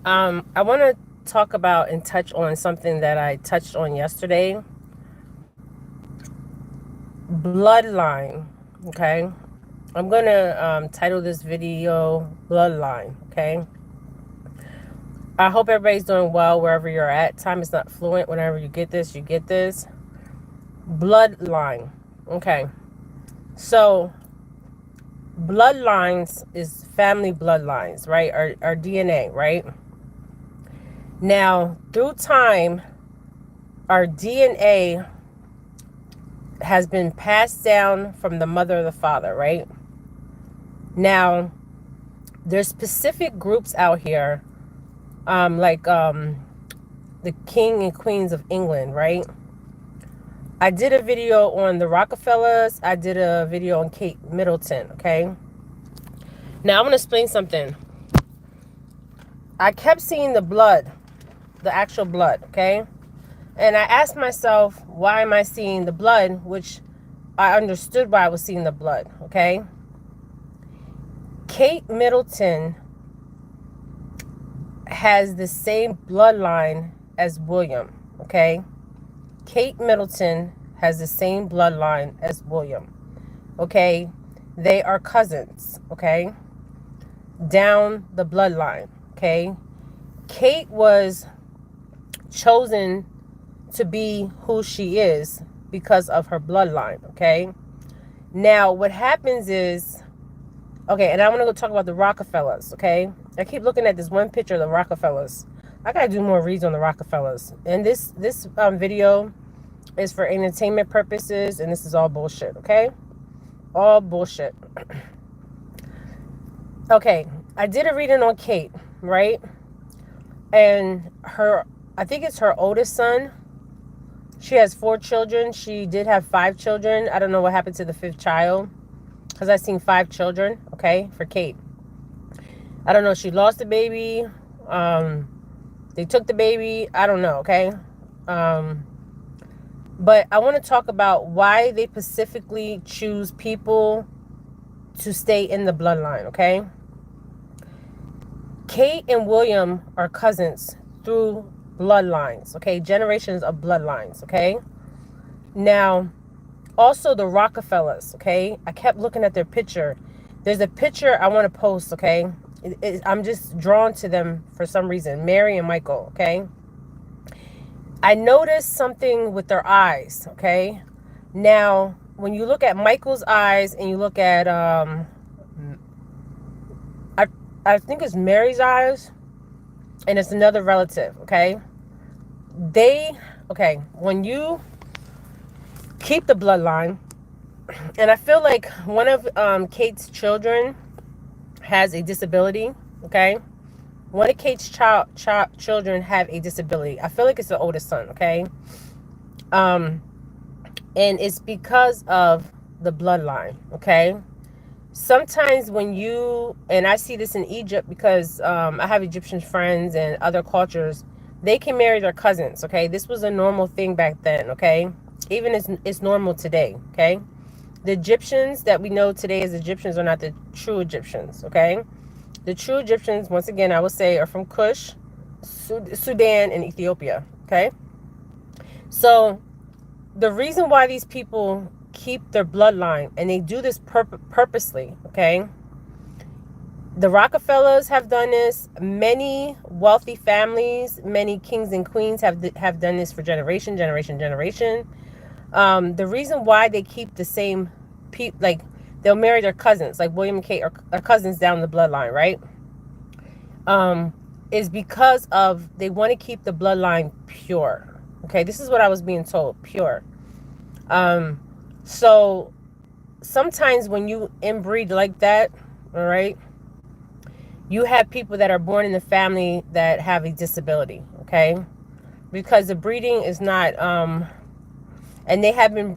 I want to talk about and touch on something that I touched on yesterday. Bloodline. Okay. I'm going to title this video Bloodline. Okay. I hope everybody's doing well wherever you're at. Time is not fluent. Whenever you get this, you get this. Bloodline. Okay. So, bloodlines is family bloodlines, right? Our DNA, right? Now, through time, our DNA has been passed down from the mother or the father, right? Now, there's specific groups out here, like the king and queens of England, right? I did a video on the Rockefellers. I did a video on Kate Middleton, okay? Now, I'm going to explain something. I kept seeing the blood, the actual blood, okay? And I asked myself, why am I seeing the blood? Which I understood why I was seeing the blood, okay? Kate Middleton has the same bloodline as William, okay? Kate Middleton has the same bloodline as William, okay? They are cousins, okay? Down the bloodline, okay? Kate was chosen to be who she is because of her bloodline, okay? Now, what happens is, okay, and I'm going to go talk about the Rockefellers, okay? I keep looking at this one picture of the Rockefellers. I got to do more reads on the Rockefellers. And this video is for entertainment purposes, and this is all bullshit, okay? All bullshit. Okay, I did a reading on Kate, right? And I think it's her oldest son. She has 4 children. She did have 5 children. I don't know what happened to the 5th child, because I seen 5 children, okay, for Kate. I don't know. She lost the baby. They took the baby. I don't know, okay? But I want to talk about why they specifically choose people to stay in the bloodline, okay? Kate and William are cousins through bloodlines, okay? Generations of bloodlines, okay? Now, also the Rockefellers, okay? I kept looking at their picture. There's a picture I want to post, okay? I'm just drawn to them for some reason. Mary and Michael, okay? I noticed something with their eyes, okay? Now, when you look at Michael's eyes and you look at, I think it's Mary's eyes, and it's another relative, okay? Okay, when you keep the bloodline, and I feel like one of Kate's children has a disability, okay? One of Kate's children have a disability. I feel like it's the oldest son, okay? And it's because of the bloodline, okay? Sometimes when you, and I see this in Egypt because I have Egyptian friends and other cultures, they can marry their cousins, okay? This was a normal thing back then, okay? Even it's normal today, okay? The Egyptians that we know today as Egyptians are not the true Egyptians, okay? The true Egyptians, once again, I would say, are from Kush, Sudan, and Ethiopia, okay? So the reason why these people keep their bloodline, and they do this purposely, okay? The Rockefellers have done this. Many wealthy families, many kings and queens have done this for generation. The reason why they keep the same people, like they'll marry their cousins, like William and Kate are cousins down the bloodline, right? Is because of they want to keep the bloodline pure. Okay, this is what I was being told, pure. So sometimes when you inbreed like that, all right, you have people that are born in the family that have a disability, okay? Because the breeding is not, and they have been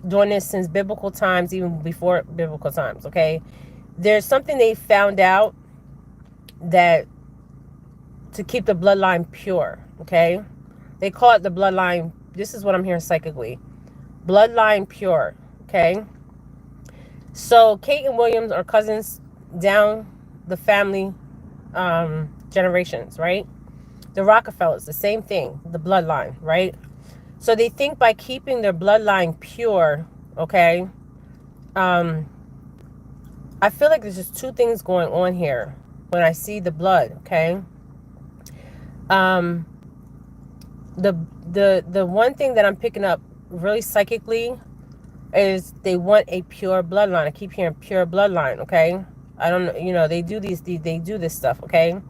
doing this since biblical times, even before biblical times, okay? There's something they found out that to keep the bloodline pure, okay? They call it the bloodline, this is what I'm hearing psychically, bloodline pure, okay? So Kate and Williams are cousins down the family generations, right? The Rockefellers, the same thing, the bloodline, right? So they think by keeping their bloodline pure, okay, I feel like there's just two things going on here when I see the blood, okay? Um, the one thing that I'm picking up really psychically is they want a pure bloodline. I keep hearing pure bloodline, okay? I don't know, you know, they do they do this stuff, okay?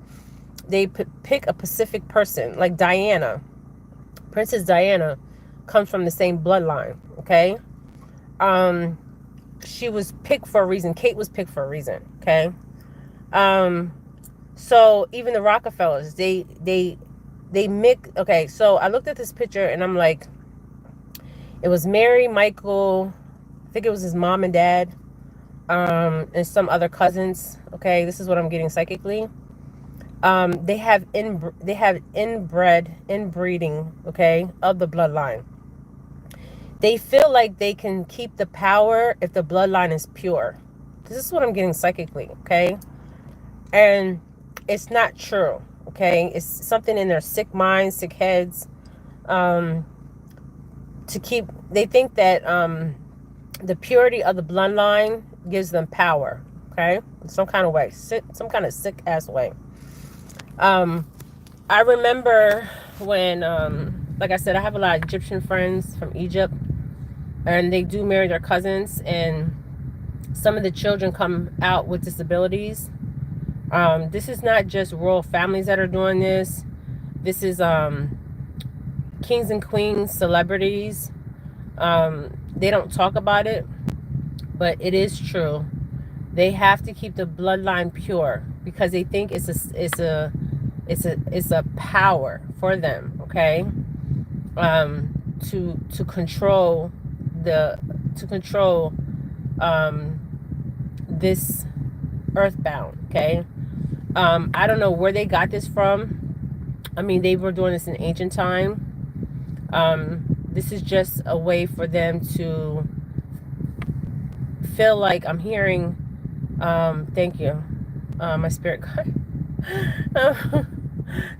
They pick a specific person, like Diana. Princess Diana comes from the same bloodline, okay? She was picked for a reason. Kate was picked for a reason, okay? So even the Rockefellers, they mix. Okay, so I looked at this picture and I'm like, it was Mary, Michael, I think it was his mom and dad, and some other cousins. Okay, this is what I'm getting psychically. They have inbreeding, okay, of the bloodline. They feel like they can keep the power if the bloodline is pure. This is what I'm getting psychically, okay? And it's not true, okay? It's something in their sick minds, sick heads. They think that the purity of the bloodline gives them power, okay? In some kind of way, some kind of sick ass way. I remember when, like I said, I have a lot of Egyptian friends from Egypt, and they do marry their cousins, and some of the children come out with disabilities. This is not just royal families that are doing this. This is kings and queens, celebrities. They don't talk about it, but it is true. They have to keep the bloodline pure because they think it's a power for them, okay? To control this earthbound, okay? I don't know where they got this from. I mean, they were doing this in ancient time. This is just a way for them to feel like I'm hearing, thank you, my spirit guide.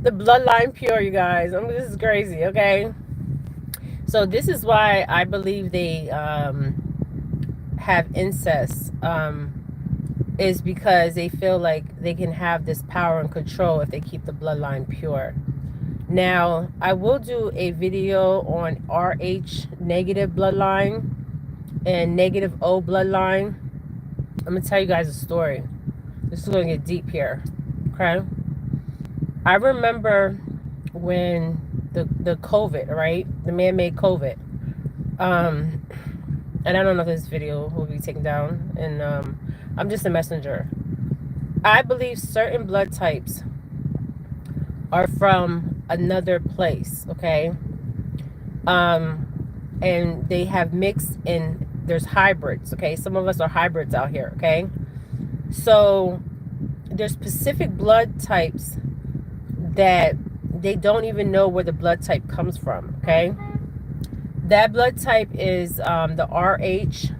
The bloodline pure, you guys. This is crazy, okay? So this is why I believe they have incest, is because they feel like they can have this power and control if they keep the bloodline pure. Now, I will do a video on RH negative bloodline and negative O bloodline. I'm going to tell you guys a story. This is going to get deep here, okay? I remember when the COVID, right? The man-made COVID. And I don't know if this video will be taken down. And I'm just a messenger. I believe certain blood types are from another place, okay? And they have mixed in, there's hybrids, okay? Some of us are hybrids out here, okay? So there's specific blood types that they don't even know where the blood type comes from, okay? That blood type is the RH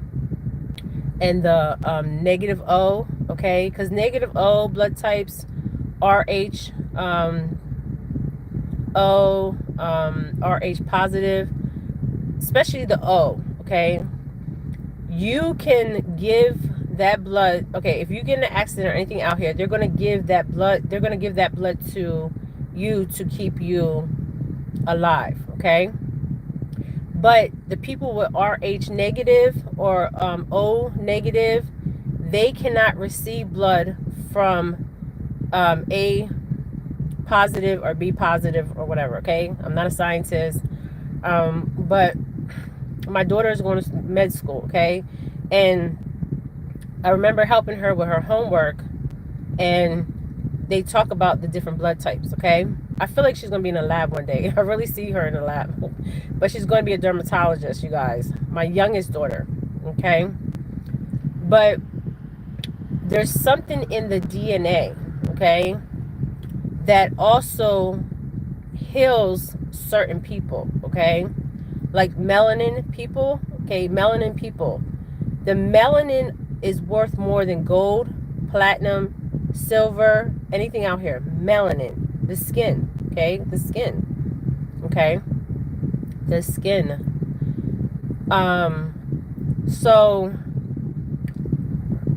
and the negative O, okay? Because negative O blood types, RH, O, RH positive, especially the O, okay? You can give that blood, okay, if you get in an accident or anything out here, they're going to give that blood, to you to keep you alive, okay? But the people with RH negative or O negative, they cannot receive blood from A positive or B positive or whatever, okay? I'm not a scientist, but my daughter is going to med school, okay? And I remember helping her with her homework, and they talk about the different blood types, okay? I feel like she's going to be in a lab one day. I really see her in a lab. But she's going to be a dermatologist, you guys. My youngest daughter, okay? But there's something in the DNA, okay, that also heals certain people, okay? Like melanin people, okay? Melanin people. The melanin is worth more than gold, platinum, silver, anything out here. Melanin, the skin, okay? The skin, okay? The skin. So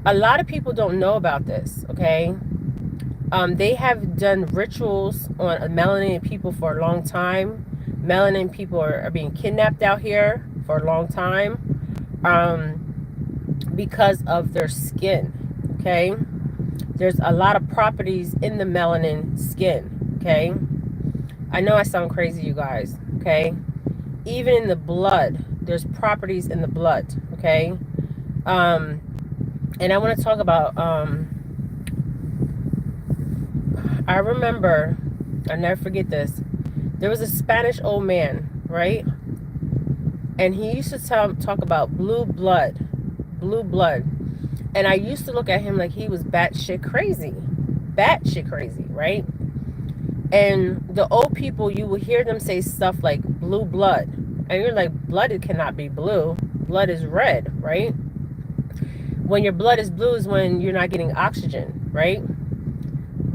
a lot of people don't know about this, okay? They have done rituals on melanated people for a long time. Melanin people are being kidnapped out here for a long time because of their skin, okay? There's a lot of properties in the melanin skin, okay? I know I sound crazy, you guys, okay? Even in the blood, there's properties in the blood, okay? And I want to talk about, I remember, I never forget this. There was a Spanish old man, right? And he used to talk about blue blood. Blue blood. And I used to look at him like he was batshit crazy. Batshit crazy, right? And the old people, you would hear them say stuff like blue blood. And you're like, blood, it cannot be blue. Blood is red, right? When your blood is blue is when you're not getting oxygen, right?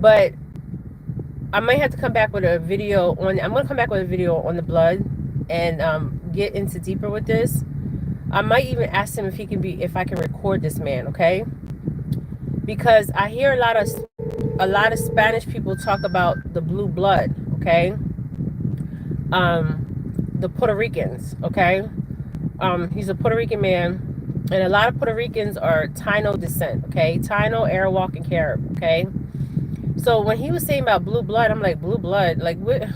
But I might have to come back with a video on, I'm going to come back with a video on the blood and get into deeper with this. I might even ask him if he can be, if I can record this man, okay? Because I hear a lot of Spanish people talk about the blue blood, okay? The Puerto Ricans, okay? He's a Puerto Rican man, and a lot of Puerto Ricans are Taino descent, okay? Taino, Arawak, and Carib, okay? So when he was saying about blue blood, I'm like, blue blood? Like, what?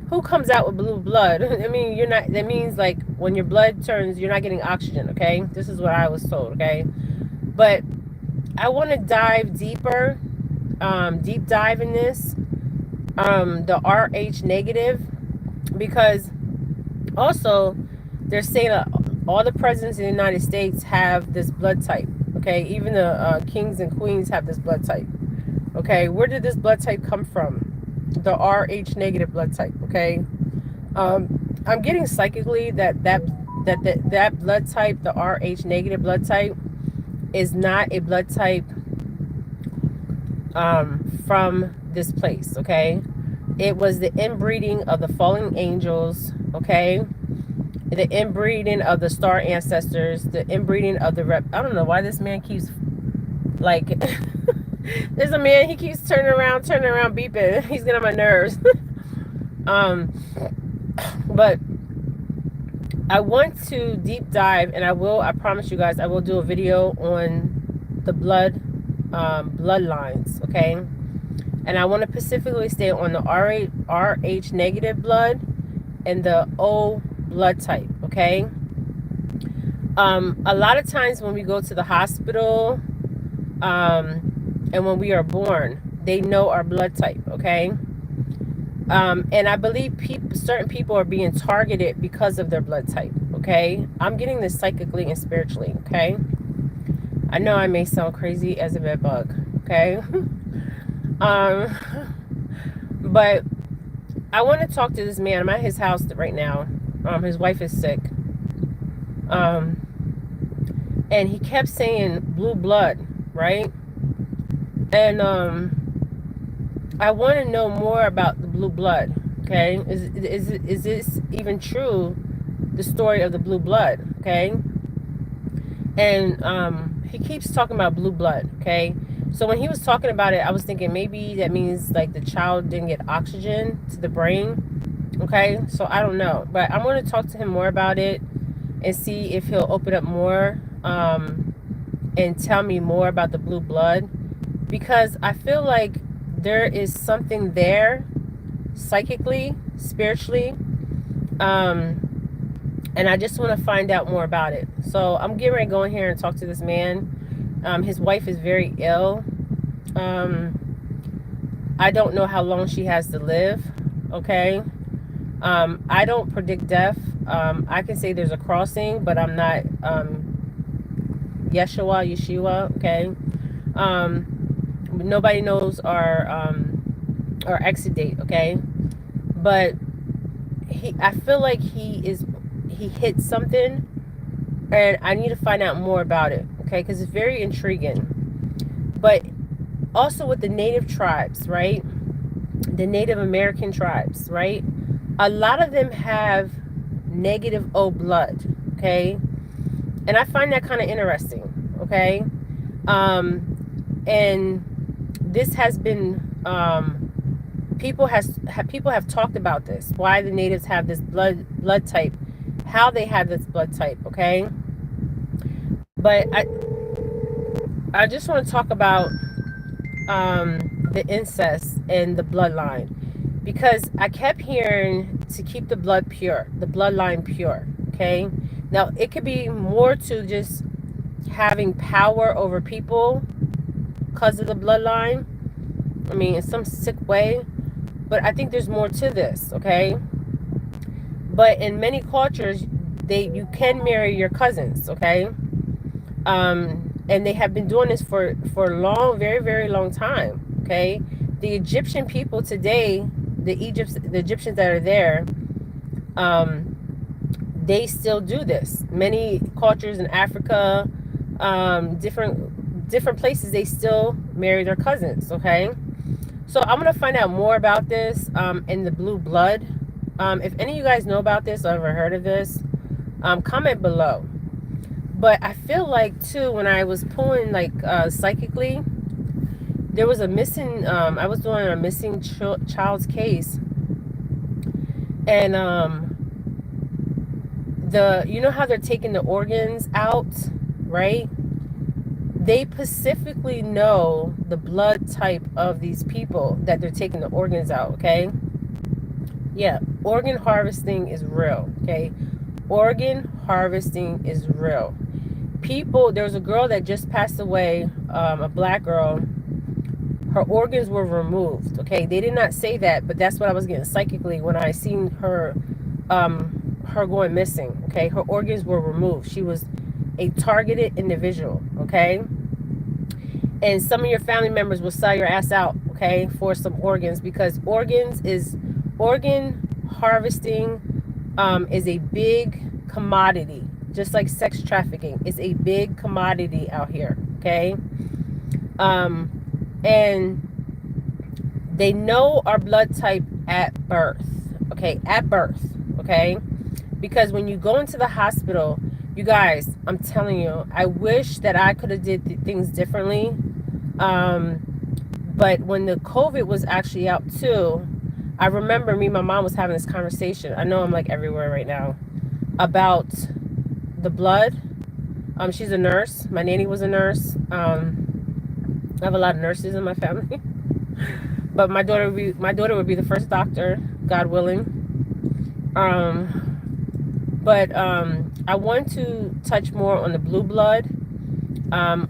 Who comes out with blue blood? I mean, you're not, that means like when your blood turns, you're not getting oxygen, okay? This is what I was told, okay? But I want to dive deeper, deep dive in this, the RH negative, because also they're saying all the presidents in the United States have this blood type, okay? Even the kings and queens have this blood type, okay? Where did this blood type come from? The RH negative blood type, okay? I'm getting psychically that blood type, the RH negative blood type, is not a blood type from this place, okay? It was the inbreeding of the fallen angels, okay? The inbreeding of the star ancestors, the inbreeding of the I don't know why this man keeps, like, there's a man, he keeps turning around, beeping. He's getting on my nerves. But I want to deep dive, and I promise you guys, I will do a video on the bloodlines, okay? And I want to specifically stay on the RH negative blood and the O blood type, okay? A lot of times when we go to the hospital, and when we are born, they know our blood type, okay? And I believe certain people are being targeted because of their blood type, okay? I'm getting this psychically and spiritually, okay? I know I may sound crazy as a bed bug, okay? But I want to talk to this man. I'm at his house right now. His wife is sick. And he kept saying blue blood, right? And I want to know more about the blue blood, okay? Is this even true, the story of the blue blood, okay? And he keeps talking about blue blood, okay? So when he was talking about it, I was thinking maybe that means like the child didn't get oxygen to the brain, okay? So I don't know, but I'm going to talk to him more about it and see if he'll open up more and tell me more about the blue blood, because I feel like there is something there psychically, spiritually, and I just want to find out more about it. So I'm getting ready to go in here and talk to this man. His wife is very ill. I don't know how long she has to live, okay? I don't predict death. I can say there's a crossing, but I'm not Yeshua, okay? Nobody knows our exit date, okay? But I feel like he hit something, and I need to find out more about it, okay? Because it's very intriguing. But Also with the native tribes, right? The Native American tribes, right? A lot of them have negative O blood, okay? And I find that kind of interesting, okay? And this has been people have talked about this, why the natives have this blood type, how they have this blood type, okay? But I just want to talk about the incest and the bloodline, because I kept hearing to keep the bloodline pure, okay? Now it could be more to just having power over people because of the bloodline. I mean, in some sick way, but I think there's more to this, okay? But in many cultures, you can marry your cousins, okay? And they have been doing this for a long, very, very long time, okay? The Egyptian people today, the Egyptians that are there, they still do this. Many cultures in Africa, different places, they still marry their cousins, okay? So I'm gonna find out more about this in the blue blood. If any of you guys know about this or ever heard of this, comment below. But I feel like too, when I was pulling like psychically, there was a missing. I was doing a missing child's case, and you know how they're taking the organs out, right? They specifically know the blood type of these people that they're taking the organs out, okay? Yeah, organ harvesting is real, okay? Organ harvesting is real. People, there was a girl that just passed away, a black girl. Her organs were removed, okay? They did not say that, but that's what I was getting psychically when I seen her going missing, okay? Her organs were removed. She was a targeted individual, okay? And some of your family members will sell your ass out, okay, for some organs, because organ harvesting is a big commodity, just like sex trafficking. It's a big commodity out here, okay? And they know our blood type at birth, okay? At birth, okay? Because when you go into the hospital, you guys, I'm telling you, I wish that I could have did things differently. But when the COVID was actually out too, I remember me and my mom was having this conversation. I know I'm like everywhere right now about the blood. She's a nurse. My nanny was a nurse. I have a lot of nurses in my family. But my daughter would be the first doctor, God willing. But I want to touch more on the blue blood.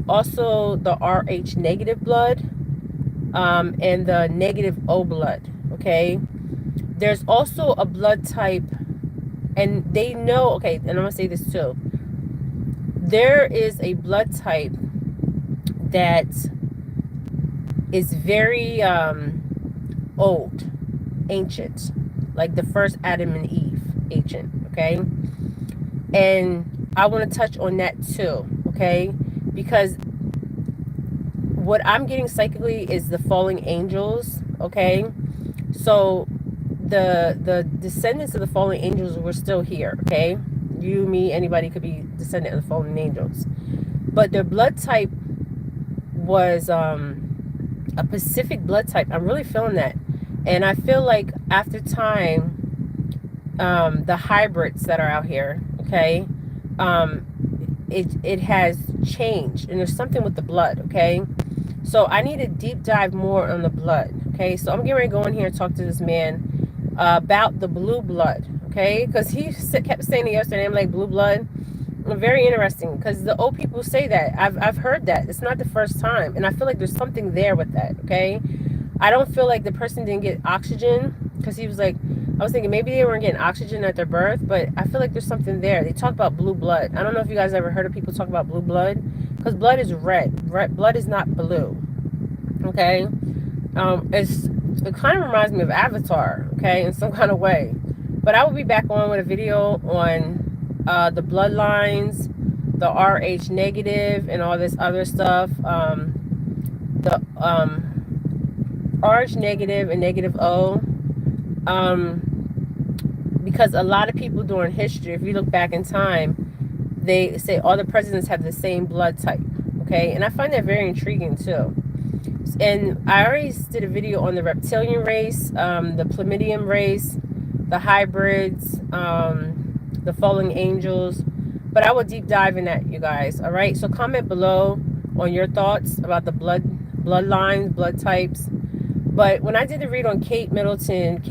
Also the Rh negative blood, and the negative O blood, okay? There's also a blood type, and they know, okay, and I'm gonna say this too. There is a blood type that is very old, ancient, like the first Adam and Eve, ancient, okay? And I want to touch on that too, okay? Because what I'm getting psychically is the falling angels, okay? So the descendants of the fallen angels were still here, okay? You, me, anybody could be descendant of the fallen angels. But their blood type was a Pacific blood type. I'm really feeling that. And I feel like after time, the hybrids that are out here, okay, it has changed, and there's something with the blood, okay? So I need to deep dive more on the blood, okay? So I'm getting ready to go in here and talk to this man about the blue blood, okay? Because he kept saying it yesterday, I'm like, blue blood? Very interesting, because the old people say that. I've heard that. It's not the first time, and I feel like there's something there with that, okay? I don't feel like the person didn't get oxygen, because he was like, I was thinking maybe they weren't getting oxygen at their birth, but I feel like there's something there. They talk about blue blood. I don't know if you guys ever heard of people talk about blue blood, because blood is red. Blood is not blue, okay? It kind of reminds me of Avatar, okay, in some kind of way. But I will be back on with a video on the bloodlines, the Rh negative, and all this other stuff. the RH negative and negative O, because a lot of people during history, if you look back in time, they say all the presidents have the same blood type. Okay, and I find that very intriguing too. And I already did a video on the reptilian race, the plamidium race, the hybrids, the fallen angels, but I will deep dive in that, you guys. All right, so comment below on your thoughts about the bloodlines, blood types. But when I did the read on Kate Middleton,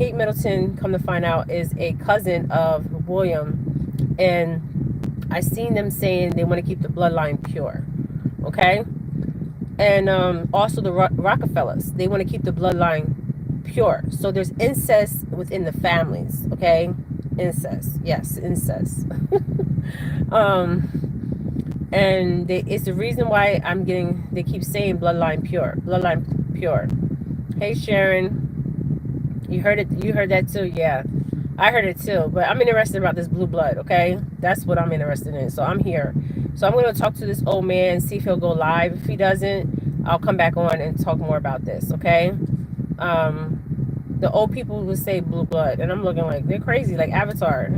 come to find out, is a cousin of William, and I seen them saying they want to keep the bloodline pure. Okay, and also the Rockefellers, they want to keep the bloodline pure. So there's incest within the families. Okay, incest, yes, incest. And it's the reason why they keep saying bloodline pure. Hey Sharon, you heard that too? Yeah, I heard it too, but I'm interested about this blue blood. Okay, that's what I'm interested in, so I'm here. So I'm going to talk to this old man, see if he'll go live. If he doesn't, I'll come back on and talk more about this. Okay, the old people would say blue blood, and I'm looking like they're crazy, like Avatar.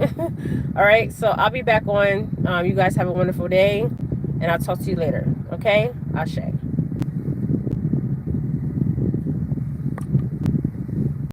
All right, so I'll be back on. You guys have a wonderful day, and I'll talk to you later. Okay, Ashe.